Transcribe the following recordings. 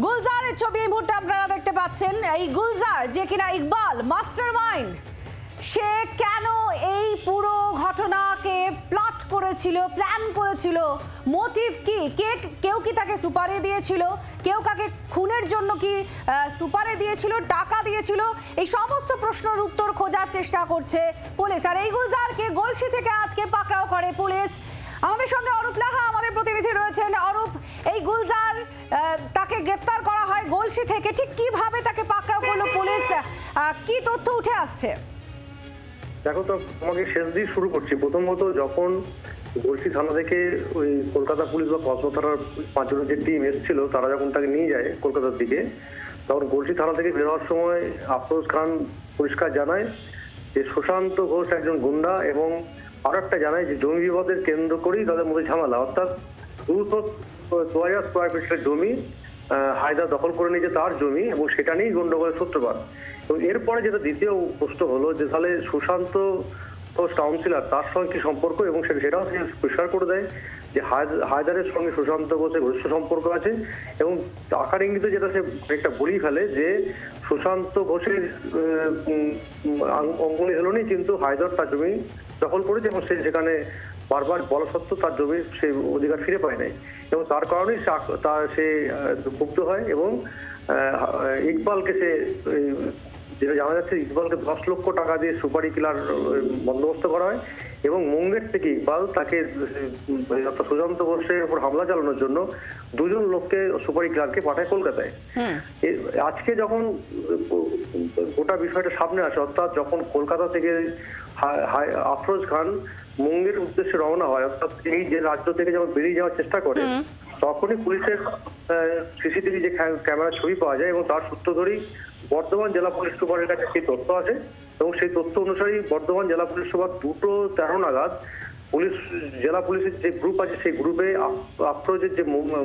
গুলজারের ছবি এই মুহূর্তে আপনারা দেখতে পাচ্ছেন। এই গুলজার যে কিনা ইকবাল মাস্টারমাইন্ড, সে কেন এই পুরো ঘটনাকে প্লট করেছিল, প্ল্যান করেছিল, মোটিভ কি, কেউ কি তাকে সুপারি দিয়েছিল, কেউ কাকে খুনের জন্য কি সুপারি দিয়েছিল, টাকা দিয়েছিল, এই সমস্ত প্রশ্নের উত্তর খোঁজার চেষ্টা করছে পুলিশ। আর এই গুলজারকে গলসি থেকে আজকে পাকড়াও করে পুলিশ। আমাদের সঙ্গে অরূপ লাহা আমাদের প্রতিনিধি রয়েছেন। অরূপ, এই গুলজার তাকে গ্রেফতার করা হয় গলসি থেকে, ঠিক কিভাবে তাকে পাকড়াও করলো পুলিশ, কি তথ্য উঠে আসছে? দেখো, তো তোমাকে শেষ দিয়ে শুরু করছি। প্রথমত যখন গলসি থানা থেকে ওই কলকাতা পুলিশ বা কসমো থানার 5 জনের যে টিম এসেছিল, তারা যখন তাকে নিয়ে যায় কলকাতার দিকে, তখন গলসি থানা থেকে বেরোয়ার সময় আফরোজ খান পরিষ্কার জানায় যে সুশান্ত ঘোষ একজন গুন্ডা, এবং আরো একটা জানায় যে জমি বিবাদের কেন্দ্র করেই তাদের মধ্যে ঝামেলা। অর্থাৎ 200 স্কোয়ার ফিটের জমি হায়দার দখল করে নিয়েছে, তার জমি, এবং সেটা নিয়েই গন্ডগোলের সূত্রপাত। এবং এরপরে যেটা দ্বিতীয় প্রশ্ন হলো যে তাহলে সুশান্ত ঘোষ কাউন্সিলর, তার সঙ্গে কি সম্পর্ক, এবং সেটাও পরিষ্কার করে দেয় যে হায়দারের সঙ্গে সুশান্ত ঘোষের ঘনিষ্ঠ সম্পর্ক আছে, এবং আকার ইঙ্গিতে যেটা সে একটা বলেই ফেলে যে সুশান্ত ঘোষের অঙ্গলি হলনি, কিন্তু হায়দার তার জমি দখল করেছে, এবং সে সেখানে বারবার বলা সত্ত্বেও তার জমি সে অধিকার ফিরে পায় নাই, এবং তার কারণেই সে ক্ষুব্ধ হয়, এবং ইকবালকে সে, যেটা জানা যাচ্ছে, ইকবালকে 10 লক্ষ টাকা দিয়ে সুপারি কিলার বন্দোবস্ত করা হয়, এবং মুঙ্গের থেকে ইকবাল তাকে সুশান্ত ঘোষের উপর হামলা চালানোর জন্য 2 জন লোককে সুপারি কিলারকে পাঠায় কলকাতায়। আজকে যখন গোটা বিষয়টা সামনে আসে, অর্থাৎ যখন কলকাতা থেকে আফরোজ খান মুঙ্গের উদ্দেশ্যে রওনা হয়, অর্থাৎ এই যে রাজ্য থেকে যখন বেরিয়ে যাওয়ার চেষ্টা করে, তখনই পুলিশের সিসিটিভি যে ক্যামেরার ছবি পাওয়া যায়, এবং তার সূত্র ধরেই বর্ধমান জেলা পুলিশ সুপারের কাছে সেই তথ্য আছে, এবং সেই তথ্য অনুসারেই বর্ধমান জেলা পুলিশ সুপার 2:13 নাগাদ জেলা পুলিশের যে গ্রুপ আছে, সেই গ্রুপে আফরোজের যে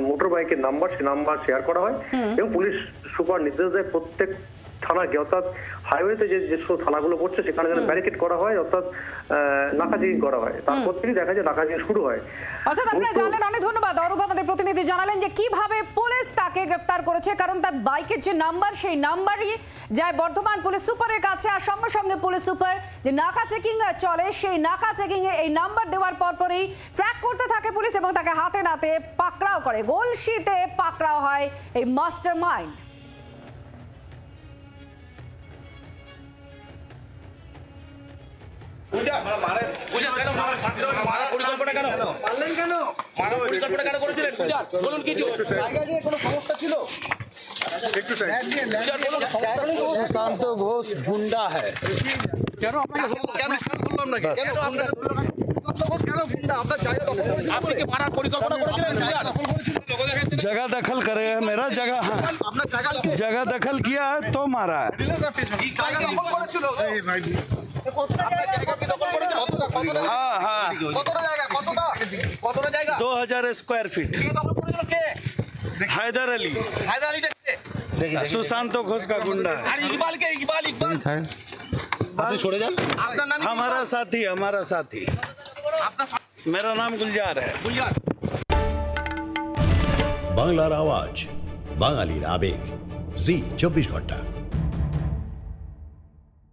মোটর বাইকের নাম্বার, সেই নাম্বার শেয়ার করা হয়, এবং পুলিশ সুপার নির্দেশ দেয় প্রত্যেক থানাকে, অর্থাৎ হাইওয়েতে যেসব থানাগুলো পড়ছে সেখানে যেন ব্যারিকেড করা হয়, অর্থাৎ নাকাচেকিং করা হয়। তারপর থেকেই দেখা যায় নাকাচেকিং শুরু হয়। অর্থাৎ আপনারা জানলেন, অনেক ধন্যবাদ অরূপ, আমাদের প্রতিনিধি জানালেন যে কিভাবে পুলিশ তাকে গ্রেফতার করেছে, কারণ তার বাইকের যে নাম্বার, সেই নাম্বারই যায় বর্ধমান পুলিশ সুপারের কাছে, আর সঙ্গে সঙ্গে পুলিশ সুপার যে নাকা চেকিং চলে, সেই নাকা চেকিং এ এই নাম্বার দেওয়ার পরপরই ট্র্যাক করতে থাকে পুলিশ, এবং তাকে হাতে নাতে পাকড়াও করে। গলসিতে পাকড়াও হয় এই মাস্টারমাইন্ড। सुशांत घोष गुंडा है। जगह दखल करे, मेरा जगह जगह दखल किया है तो मारा है। 2000 स्क्वायर फीट। हैदर अली सुशांत घोष का गुंडा है। हमारा साथी मेरा नाम गुलजार है। বাংলার আওয়াজ, বাঙালির আবেগ, জি 24 ঘন্টা।